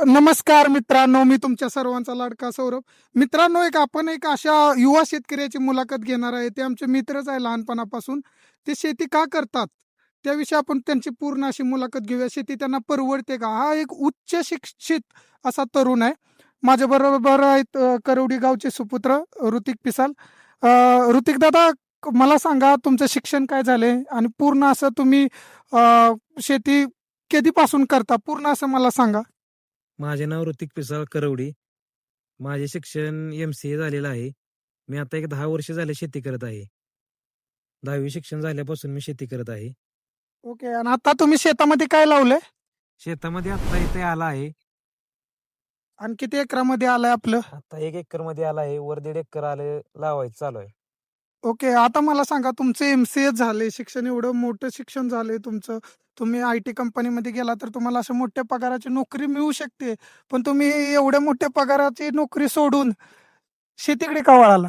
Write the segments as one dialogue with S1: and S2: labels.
S1: नमस्कार मित्रांनो, मी तुमच्या सर्वांचा लाडका सौरभ. मित्रांनो, आपण एक अशा युवा शेतकऱ्याची मुलाखत घेणार आहे. ते आमचे मित्रच आहे लहानपणापासून. ते शेती का करतात त्याविषयी आपण त्यांची पूर्ण अशी मुलाखत घेऊया. शेती त्यांना परवडते का? हा एक उच्च शिक्षित असा तरुण आहे. माझ्या बरोबर आहेत करवडी गावचे सुपुत्र ऋतिक पिसाल. ऋतिक दादा, मला सांगा तुमचं शिक्षण काय झाले आणि पूर्ण असं तुम्ही शेती कधीपासून करता, पूर्ण असं मला सांगा.
S2: माझे नाव ऋतिक पिसाळ करवडी. माझे शिक्षण MCA झालेलं आहे. मी आता एक 10 वर्ष झाले शेती करत आहे. 10वी शिक्षण झाल्यापासून मी शेती करत आहे.
S1: ओके. आणि आता तुम्ही शेतामध्ये काय लावलंय
S2: शेतामध्ये आता इथे आला आहे.
S1: आणि किती एकरामध्ये आलंय आपलं?
S2: आता 1 एकरमध्ये आला आहे. वर 1.5 एकर आलं लावायचं चालू आहे.
S1: ओके. आता मला सांगा, तुमचं MCA झाले शिक्षण, एवढं मोठं शिक्षण झालंय तुमचं. तुम्ही IT कंपनीमध्ये गेला तर तुम्हाला अशा मोठ्या पगाराची नोकरी मिळू शकते. पण तुम्ही एवढ्या मोठ्या पगाराची नोकरी सोडून शेतीकडे का वळाला?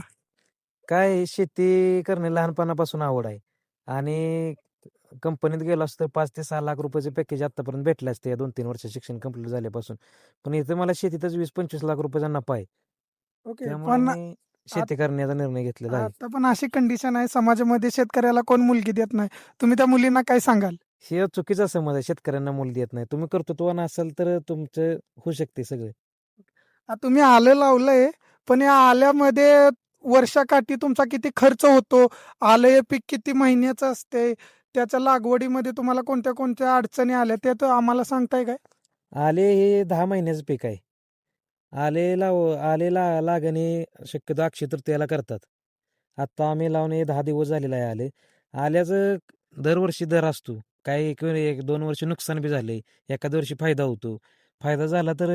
S2: काय शेती करणे लहानपणापासून आवड आहे आणि कंपनीत गेलो असतो तर 5 ते 6 लाख रुपयाचे पॅकेज आतापर्यंत भेटले असते या 2-3 वर्ष शिक्षण कंप्लीट झाल्यापासून. पण इथे मला शेतीतच 20-25 लाख रुपयाचा नफा आहे.
S1: ओके.
S2: त्यामुळे
S1: पण
S2: मी शेती करण्याचा निर्णय घेतलेला आहे.
S1: आता पण अशी कंडिशन आहे समाजामध्ये, शेतकऱ्याला कोण मुलगी देत नाही. तुम्ही त्या मुलींना काय सांगाल?
S2: हे चुकीचा समज आहे, शेतकऱ्यांना मूल देत नाही. तुम्ही कर्तृत्वान असाल तर तुमचं होऊ शकते सगळं.
S1: तुम्ही आलं लावलंय, पण या आल्यामध्ये वर्षाकाठी तुमचा किती खर्च होतो? आलं हे पीक किती महिन्याचं असते? त्याच्या लागवडीमध्ये तुम्हाला कोणत्या कोणत्या अडचणी आल्या ते तर आम्हाला सांगताय काय?
S2: आले हे 10 महिन्याचं पीक आहे. लागणे शक्यतो अक्षय तृतीयेला करतात. आता आम्ही लावून 10 दिवस झालेला आहे आले. आल्याचं दरवर्षी दर असतो. काही 1-2 वर्षी नुकसान बी झाले. एखाद्या वर्षी फायदा होतो. फायदा झाला तर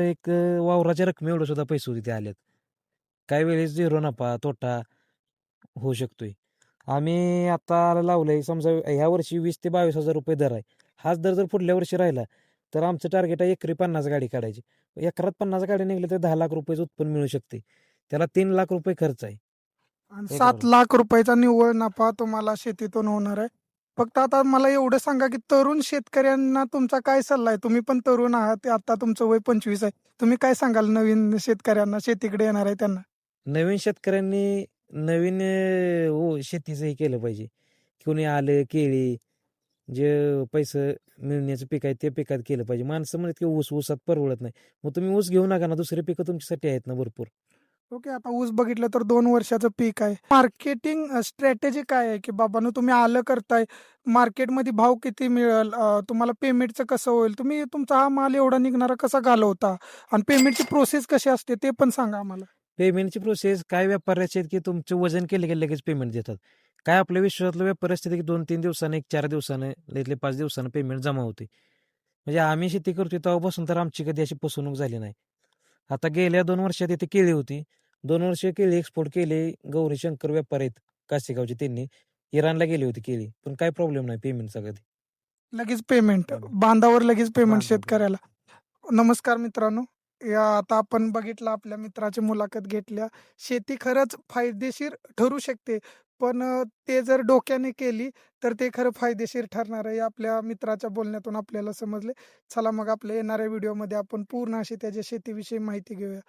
S2: वावराच्या रकमेएवढे सुद्धा पैसे होते आल्यात. काही वेळेस झिरो नफा, तोटा होऊ शकतोय. आम्ही आता लावलंय समजा ह्या वर्षी 20,000 ते 22,000 रुपये दर आहे. हाच दर जर पुढल्या वर्षी राहिला, तर आमचं टार्गेट आहे एकरी 50 गाडी काढायची. एकरात 50 गाडी निघल्या तर 10 लाख रुपयाचं उत्पन्न मिळू शकते. त्याला 3 लाख रुपये खर्च आहे.
S1: आणि
S2: हे
S1: 7
S2: करा.
S1: लाख रुपयाचा निव्वळ नफा तुम्हाला शेतीतून होणार आहे. फक्त आता मला एवढं सांगा, की तरुण शेतकऱ्यांना तुमचा काय सल्ला आहे? तुम्ही पण तरुण आहात, आता तुमचं वय 25 आहे. तुम्ही काय सांगाल नवीन शेतकऱ्यांना, शेतीकडे येणार आहे त्यांना?
S2: नवीन शेतकऱ्यांनी नवीन शेतीचं हे केलं पाहिजे. कोणी आलं, केळी, जे पैसे मिळण्याचं पीक आहे ते पिकात केलं पाहिजे. माणसं म्हणतात की ऊसात परवडत नाही. मग तुम्ही ऊस घेऊ नका ना, दुसरी पिकं तुमच्यासाठी आहेत ना भरपूर.
S1: ओके. आता ऊस बघितलं तर 2 वर्षाचं पीक आहे. मार्केटिंग स्ट्रॅटेजी काय आहे, की बाबांनो तुम्ही आलं करताय, मार्केटमध्ये भाव किती मिळेल, तुम्हाला पेमेंटचं कसं होईल, तुम्ही तुमचा हा माल एवढा निघणारा कसा घालवता आणि पेमेंटची प्रोसेस कशी असते ते पण सांगा आम्हाला.
S2: पेमेंटची प्रोसेस काय व्यापारी आहेत की तुमचं वजन केलं की लगेच पेमेंट देतात. काय आपल्या विश्वासातलं व्यापारी असते की 2-3 दिवसानं, 1-4 दिवसानं, लईतले 5 दिवसानं पेमेंट जमा होते. म्हणजे आम्ही शेती करतोय तेव्हापासून तर आमची कधी अशी फसवणूक झाली नाही. आता गेल्या 2 वर्षात इथे केळी होती. 2 वर्ष केळी एक्सपोर्ट केली. गौरी शंकर व्यापारी आहेत कासेगावचे, त्यांनी इराणला गेली होती केळी. पण काय प्रॉब्लेम नाही पेमेंटचा कधी.
S1: लगेच पेमेंट,
S2: पेमेंट.
S1: बांधावर लगेच पेमेंट
S2: बांधावर.
S1: शेतकऱ्याला. नमस्कार मित्रांनो. आता आपण बघितलं, आपल्या मित्राची मुलाखत घेतल्या. शेती खरंच फायदेशीर ठरू शकते, पण ते जर डोक्याने केली तर ते खरं फायदेशीर ठरणार आहे. आपल्या मित्राच्या बोलण्यातून आपल्याला समजले. चला मग आपल्या येणाऱ्या व्हिडिओमध्ये आपण पूर्ण अशी त्याच्या शेतीविषयी माहिती घेऊया.